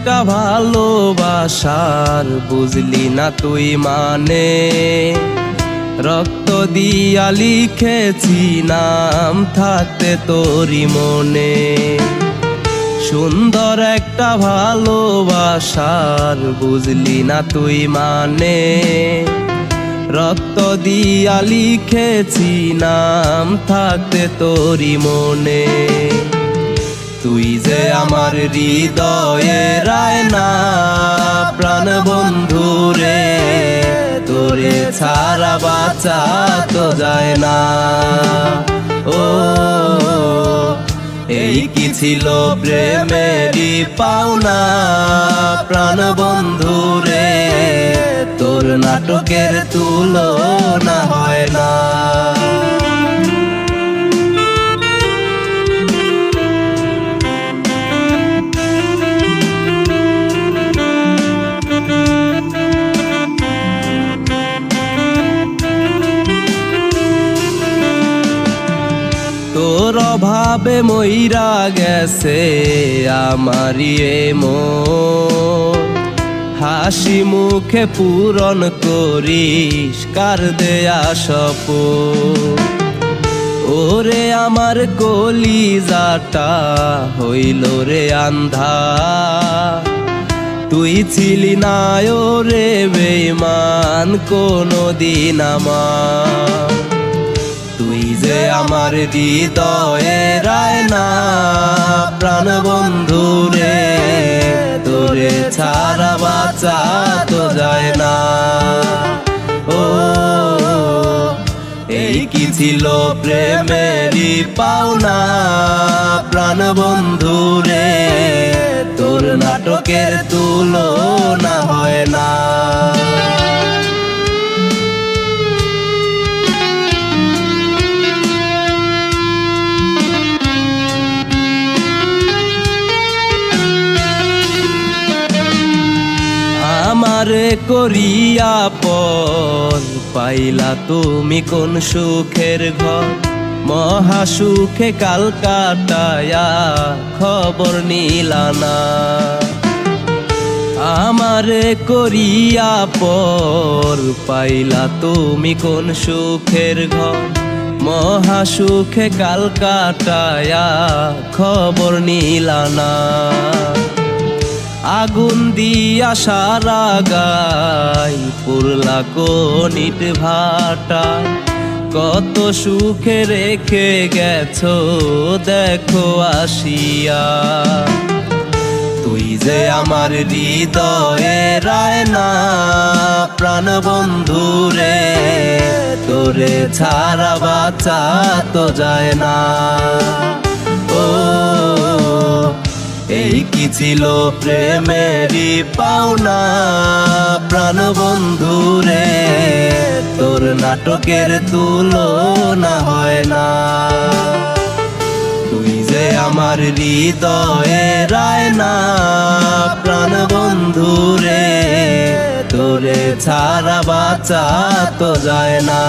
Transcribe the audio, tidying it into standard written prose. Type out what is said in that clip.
একটা ভালোবাসার বুঝলি না তুই মানে, রক্ত দিয়া লিখেছি নাম থাকতে তোরই মনে। সুন্দর একটা ভালোবাসার বুঝলি না তুই মানে, রক্ত দিয়া লিখেছি নাম থাকতে তোরই মনে। তুই যে আমার হৃদয়ের আয়না প্রাণ বন্ধু রে, তোরে ছাড়া বাঁচা তো যায় না। ও এই কি ছিল প্রেমেরই পাওনা প্রাণ বন্ধু রে, তোর নাটকের তুলনা হয় না। তোর অভাবে মইরা গেছে আমারি এ মন, হাসি মুখে পূরণ করিস কার দেয়া স্বপ্ন। ওরে আমার কলিজাটা হইল রে আন্ধার, তুই ছিলি না ওরে বেঈমান কোনদিন আমার। তুই যে আমার হৃদয়ের আয়না প্রাণ বন্ধু রে, তোরে ছাড়া বাঁচা তো যায় না। ও এই কি ছিল প্রেমেরই পাওনা প্রাণ বন্ধু রে, তোর নাটকের তুলনা হয় না। আমারে করিয়া পর পাইলা তুমি কোন সুখের ঘর, মহা সুখে কাল কাটায়া খবর নিলা না। আমারে করিয়া পর পাইলা তুমি কোন সুখের ঘর, মহা সুখে কাল কাটায়া খবর নিলা না। আগুন দিয়া সারা গাই পুরলা কোনিট ভাটা, কত সুখে রেখে গেছো দেখো আসিয়া। তুই যে আমার হৃদয়ের আয়না প্রাণ বন্ধু রে, তোরে ছাড়া বাঁচা তো যায় না। ও এই কি ছিল প্রেমেরই পাওনা প্রাণ বন্ধু রে, তোর নাটকের তুলনা হয় না। তুই যে আমার হৃদয়ের আয়না প্রাণ বন্ধু রে, তোরে ছাড়া বাঁচা তো যায় না।